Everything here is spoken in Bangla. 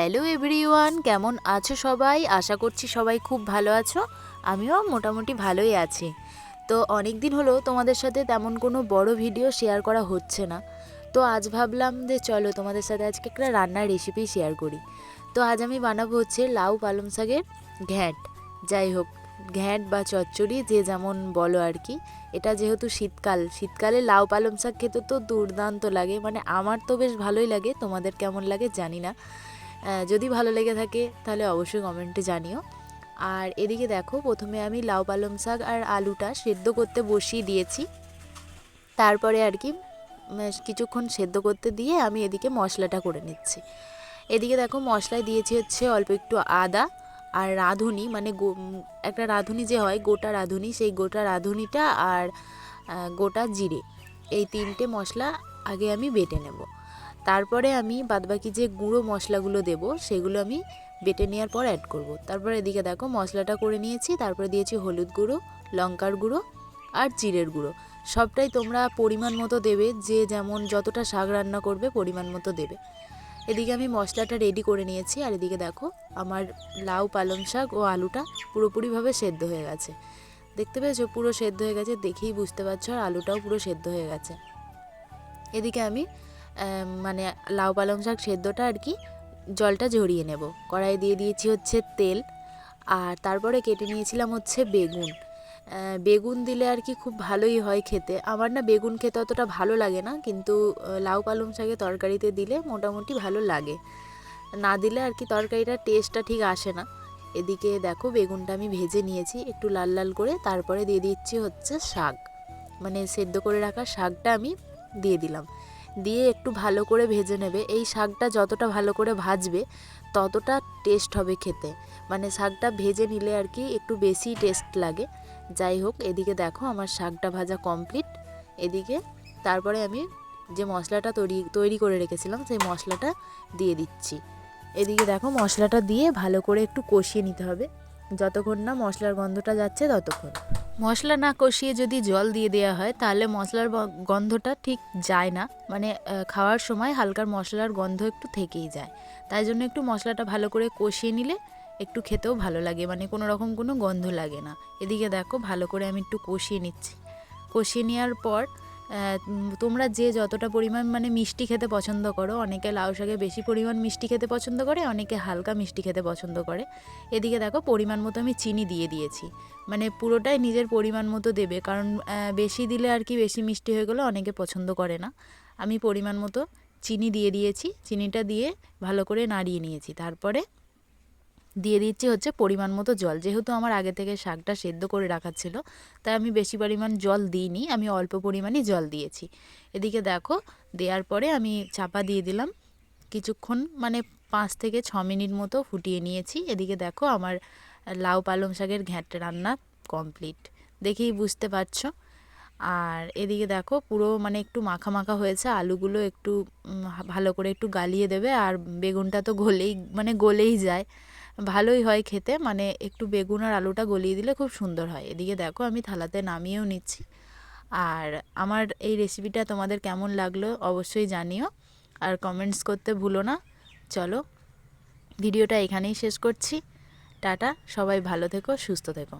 হ্যালো এভরিওয়ান, কেমন আছো সবাই? আশা করছি সবাই খুব ভালো আছো। আমিও মোটামুটি ভালোই আছি। তো অনেক দিন হলো তোমাদের সাথে তেমন কোনো বড় ভিডিও শেয়ার করা হচ্ছে না। তো আজ ভাবলাম যে চলো তোমাদের সাথে আজকে একটা রান্নার রেসিপি শেয়ার করি। তো আজ আমি বানাবো হচ্ছে লাউ পালং শাকের ঘ্যাঁট। যাই হোক, ঘ্যাঁট বা চচ্চড়ি যে যেমন বলো আর কি। এটা যেহেতু শীতকালে লাউ পালং শাক খেতে তো দুর্দান্ত লাগে, মানে আমার তো বেশ ভালোই লাগে। তোমাদের কেমন লাগে জানি না। যদি ভালো লেগে থাকে তাহলে অবশ্যই কমেন্টে জানিও। আর এদিকে দেখো, প্রথমে আমি লাউ পালং শাক আর আলুটা সেদ্ধ করতে বসিয়ে দিয়েছি। তারপরে আর কি কিছুক্ষণ সেদ্ধ করতে দিয়ে আমি এদিকে মশলাটা করে নিচ্ছি। এদিকে দেখো, মশলায় দিয়েছি হচ্ছে অল্প একটু আদা আর রাঁধুনি, মানে একটা রাঁধুনি যে হয় গোটা রাঁধুনি, সেই গোটা রাঁধুনিটা আর গোটা জিরে, এই তিনটে মশলা আগে আমি বেটে নেব। তারপরে আমি বাদবাকি যে গুঁড়ো মশলাগুলো দেব সেগুলো আমি বেটে নেওয়ার পর অ্যাড করব। তারপরে এদিকে দেখো মশলাটা করে নিয়েছি। তারপরে দিয়েছি হলুদ গুঁড়ো, লঙ্কার গুঁড়ো আর জিরের গুঁড়ো। সবটাই তোমরা পরিমাণ মতো দেবে, যে যেমন যতটা শাক রান্না করবে পরিমাণ মতো দেবে। এদিকে আমি মশলাটা রেডি করে নিয়েছি। আর এদিকে দেখো আমার লাউ পালং শাক ও আলুটা পুরোপুরিভাবে সেদ্ধ হয়ে গেছে। দেখতে পেয়েছো পুরো সেদ্ধ হয়ে গেছে, দেখেই বুঝতে পারছো। আর আলুটাও পুরো সেদ্ধ হয়ে গেছে। এদিকে আমি মানে লাউ পালং শাক সেদ্ধটা আর কি জলটা ঝরিয়ে নেব। কড়াই দিয়ে দিয়েছি হচ্ছে তেল। আর তারপরে কেটে নিয়েছিলাম হচ্ছে বেগুন। বেগুন দিলে আর কি খুব ভালোই হয় খেতে। আমার না বেগুন খেতে অতটা ভালো লাগে না, কিন্তু লাউ পালং শাকে তরকারিতে দিলে মোটামুটি ভালো লাগে। না দিলে আর কি তরকারিটার টেস্টটা ঠিক আসে না। এদিকে দেখো বেগুনটা আমি ভেজে নিয়েছি একটু লাল লাল করে। তারপরে দিয়ে দিচ্ছি হচ্ছে শাক, মানে সেদ্ধ করে রাখা শাকটা আমি দিয়ে দিলাম। দিয়ে একটু ভালো করে ভেজে নেবে। এই শাকটা যতটা ভালো করে ভাজবে ততটা টেস্ট হবে খেতে, মানে শাকটা ভেজে নিলে আর কি একটু বেশি টেস্ট লাগে। যাই হোক, এদিকে দেখো আমার শাকটা ভাজা কমপ্লিট। এদিকে তারপরে আমি যে মশলাটা তৈরি করে রেখেছিলাম সেই মশলাটা দিয়ে দিচ্ছি। এদিকে দেখো মশলাটা দিয়ে ভালো করে একটু কষিয়ে নিতে হবে, যতক্ষণ না মশলার গন্ধটা যাচ্ছে ততক্ষণ। মশলা না কষিয়ে যদি জল দিয়ে দেওয়া হয় তাহলে মশলার গন্ধটা ঠিক যায় না, মানে খাওয়ার সময় হালকার মশলার গন্ধ একটু থেকেই যায়। তাই জন্য একটু মশলাটা ভালো করে কষিয়ে নিলে একটু খেতেও ভালো লাগে, মানে কোনো রকম কোনো গন্ধ লাগে না। এদিকে দেখো ভালো করে আমি একটু কষিয়ে নিচ্ছি। কষিয়ে নেওয়ার পর তোমরা যে যতটা পরিমাণ মানে মিষ্টি খেতে পছন্দ করো, অনেকে লাউ শাকে বেশি পরিমাণ মিষ্টি খেতে পছন্দ করে, অনেকে হালকা মিষ্টি খেতে পছন্দ করে। এদিকে দেখো পরিমাণ মতো আমি চিনি দিয়ে দিয়েছি, মানে পুরোটাই নিজের পরিমাণ মতো দেবে, কারণ বেশি দিলে আর কি বেশি মিষ্টি হয়ে গেলে অনেকে পছন্দ করে না। আমি পরিমাণ মতো চিনি দিয়ে দিয়েছি। চিনিটা দিয়ে ভালো করে নাড়িয়ে নিয়েছি। তারপরে দিয়ে দিচ্ছি হচ্ছে পরিমাণ মতো জল। যেহেতু আমার আগে থেকে শাকটা সেদ্ধ করে রাখা ছিল, তাই আমি বেশি পরিমাণ জল দিইনি, আমি অল্প পরিমাণই জল দিয়েছি। এদিকে দেখো দেওয়ার পরে আমি চাপা দিয়ে দিলাম। কিছুক্ষণ মানে 5 থেকে 6 মিনিট মতো ফুটিয়ে নিয়েছি। এদিকে দেখো আমার লাউ পালং শাকের ঘ্যাঁট রান্না কমপ্লিট, দেখেই বুঝতে পারছো। আর এদিকে দেখো পুরো মানে একটু মাখা মাখা হয়েছে। আলুগুলো একটু ভালো করে একটু গালিয়ে দেবে। আর বেগুনটা তো গলেই যায়, ভালোই হয় খেতে, মানে একটু বেগুন আর আলুটা গলিয়ে দিলে খুব সুন্দর হয়। এদিকে দেখো আমি থালাতে নামিয়েও নিচ্ছি। আর আমার এই রেসিপিটা তোমাদের কেমন লাগলো অবশ্যই জানিও, আর কমেন্টস করতে ভুলো না। চলো ভিডিওটা এখানেই শেষ করছি। টাটা, সবাই ভালো থেকো, সুস্থ থেকো।